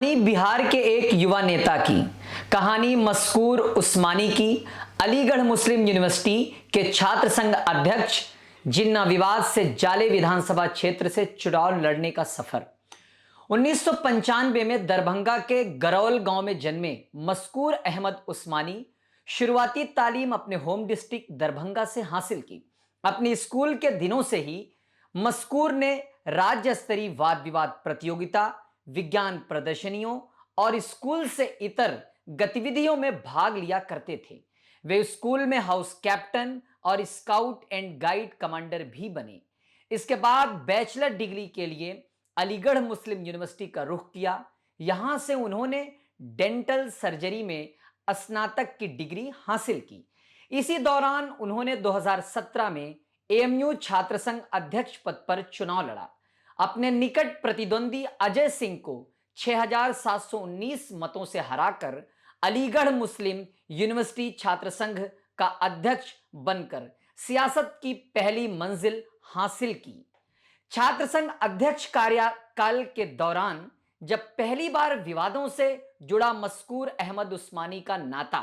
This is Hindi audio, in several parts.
बिहार के एक युवा नेता की कहानी मस्कूर उस्मानी की अलीगढ़ मुस्लिम यूनिवर्सिटी के छात्र संघ अध्यक्ष जिन्ना विवाद से जाले विधानसभा क्षेत्र से चुनाव लड़ने का सफर। 1995 में दरभंगा के गरौल गांव में जन्मे मस्कूर अहमद उस्मानी शुरुआती तालीम अपने होम डिस्ट्रिक्ट दरभंगा से हासिल की। अपने स्कूल के दिनों से ही मस्कूर ने राज्य स्तरीय वाद विवाद प्रतियोगिता, विज्ञान प्रदर्शनियों और स्कूल से इतर गतिविधियों में भाग लिया करते थे। वे स्कूल में हाउस कैप्टन और स्काउट एंड गाइड कमांडर भी बने। इसके बाद बैचलर डिग्री के लिए अलीगढ़ मुस्लिम यूनिवर्सिटी का रुख किया। यहां से उन्होंने डेंटल सर्जरी में स्नातक की डिग्री हासिल की। इसी दौरान उन्होंने 2017 में एएमयू छात्र संघ अध्यक्ष पद पर चुनाव लड़ा। अपने निकट प्रतिद्वंदी अजय सिंह को 6,719 मतों से हराकर अलीगढ़ मुस्लिम यूनिवर्सिटी छात्र संघ का अध्यक्ष बनकर सियासत की पहली मंजिल हासिल की। छात्र संघ अध्यक्ष कार्यकाल के दौरान जब पहली बार विवादों से जुड़ा मस्कूर अहमद उस्मानी का नाता,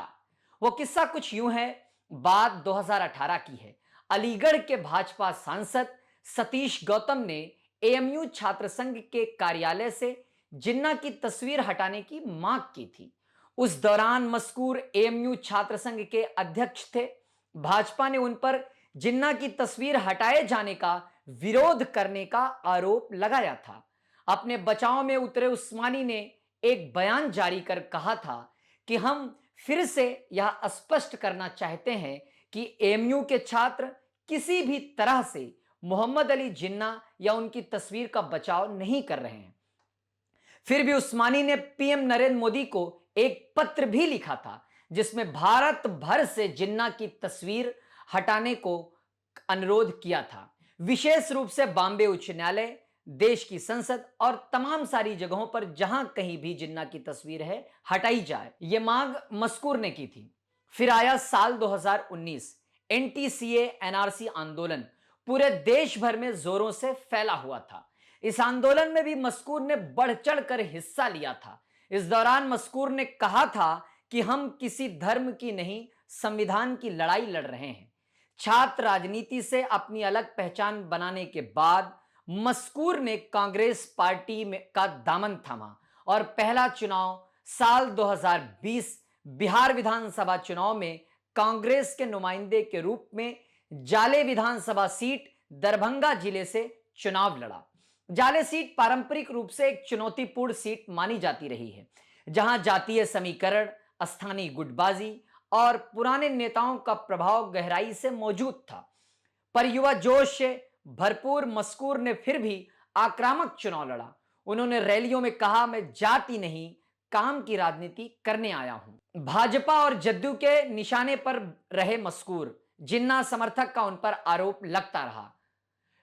वो किस्सा कुछ यूं है। बात 2018 की है। अलीगढ़ के भाजपा सांसद सतीश गौतम ने एएमयू छात्र संघ के कार्यालय से जिन्ना की तस्वीर हटाने की मांग की थी। उस दौरान मस्कूर एएमयू छात्र संघ के अध्यक्ष थे। भाजपा ने उन पर जिन्ना की तस्वीर हटाए जाने का विरोध करने का आरोप लगाया था। अपने बचाव में उतरे उस्मानी ने एक बयान जारी कर कहा था कि हम फिर से यह स्पष्ट करना चाहते हैं कि एएमयू के छात्र किसी भी तरह से मोहम्मद अली जिन्ना या उनकी तस्वीर का बचाव नहीं कर रहे हैं। फिर भी उस्मानी ने पीएम नरेंद्र मोदी को एक पत्र भी लिखा था जिसमें भारत भर से जिन्ना की तस्वीर हटाने को अनुरोध किया था। विशेष रूप से बॉम्बे उच्च न्यायालय, देश की संसद और तमाम सारी जगहों पर जहां कहीं भी जिन्ना की तस्वीर है हटाई जाए, यह मांग मस्कूर ने की थी। फिर आया साल 2019। एनटीसीए एनआरसी आंदोलन पूरे देश भर में जोरों से फैला हुआ था। इस आंदोलन में भी मस्कूर ने बढ़ चढ़कर हिस्सा लिया था। इस दौरान मस्कूर ने कहा था कि हम किसी धर्म की नहीं, संविधान की लड़ाई लड़ रहे हैं। छात्र राजनीति से अपनी अलग पहचान बनाने के बाद मस्कूर ने कांग्रेस पार्टी में का दामन थामा और पहला चुनाव साल 2020 बिहार विधानसभा चुनाव में कांग्रेस के नुमाइंदे के रूप में जाले विधानसभा सीट दरभंगा जिले से चुनाव लड़ा। जाले सीट पारंपरिक रूप से एक चुनौतीपूर्ण सीट मानी जाती रही है, जहां जातीय समीकरण, स्थानीय गुटबाजी और पुराने नेताओं का प्रभाव गहराई से मौजूद था। पर युवा जोश से भरपूर मस्कूर ने फिर भी आक्रामक चुनाव लड़ा। उन्होंने रैलियों में कहा, मैं जाति नहीं, काम की राजनीति करने आया हूं। भाजपा और जदयू के निशाने पर रहे मस्कूर। जिन्ना समर्थक का उन पर आरोप लगता रहा।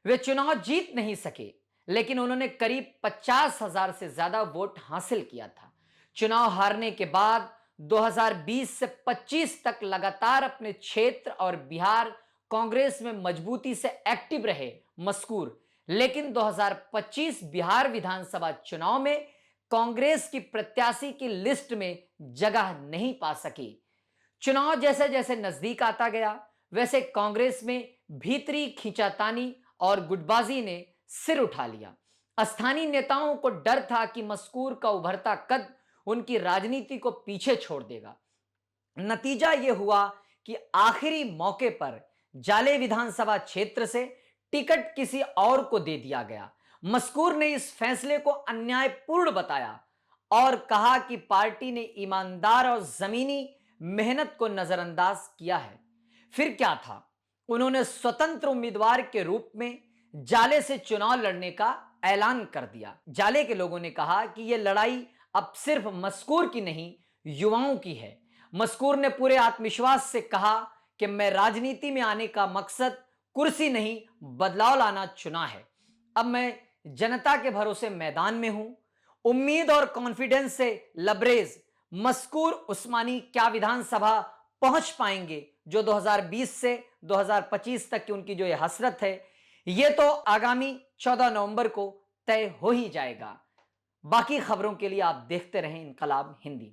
वे चुनाव जीत नहीं सके, लेकिन उन्होंने करीब 50,000 से ज्यादा वोट हासिल किया था। चुनाव हारने के बाद 2020 से 25 तक लगातार अपने क्षेत्र और बिहार कांग्रेस में मजबूती से एक्टिव रहे मस्कूर, लेकिन 2025 बिहार विधानसभा चुनाव में कांग्रेस की प्रत्याशी की लिस्ट में जगह नहीं पा सके। चुनाव जैसे जैसे नजदीक आता गया, वैसे कांग्रेस में भीतरी खींचातानी और गुटबाजी ने सिर उठा लिया। स्थानीय नेताओं को डर था कि मस्कूर का उभरता कद उनकी राजनीति को पीछे छोड़ देगा। नतीजा यह हुआ कि आखिरी मौके पर जाले विधानसभा क्षेत्र से टिकट किसी और को दे दिया गया। मस्कूर ने इस फैसले को अन्यायपूर्ण बताया और कहा कि पार्टी ने ईमानदार और जमीनी मेहनत को नजरअंदाज किया है। फिर क्या था, उन्होंने स्वतंत्र उम्मीदवार के रूप में जाले से चुनाव लड़ने का ऐलान कर दिया। जाले के लोगों ने कहा कि यह लड़ाई अब सिर्फ मस्कूर की नहीं, युवाओं की है। मस्कूर ने पूरे आत्मविश्वास से कहा कि मैं राजनीति में आने का मकसद कुर्सी नहीं, बदलाव लाना चुना है। अब मैं जनता के भरोसे मैदान में हूं। उम्मीद और कॉन्फिडेंस से लबरेज मस्कूर उस्मानी क्या विधानसभा पहुंच पाएंगे, जो 2020 से 2025 तक की उनकी जो ये हसरत है, ये तो आगामी 14 नवंबर को तय हो ही जाएगा। बाकी खबरों के लिए आप देखते रहें इनकलाब हिंदी।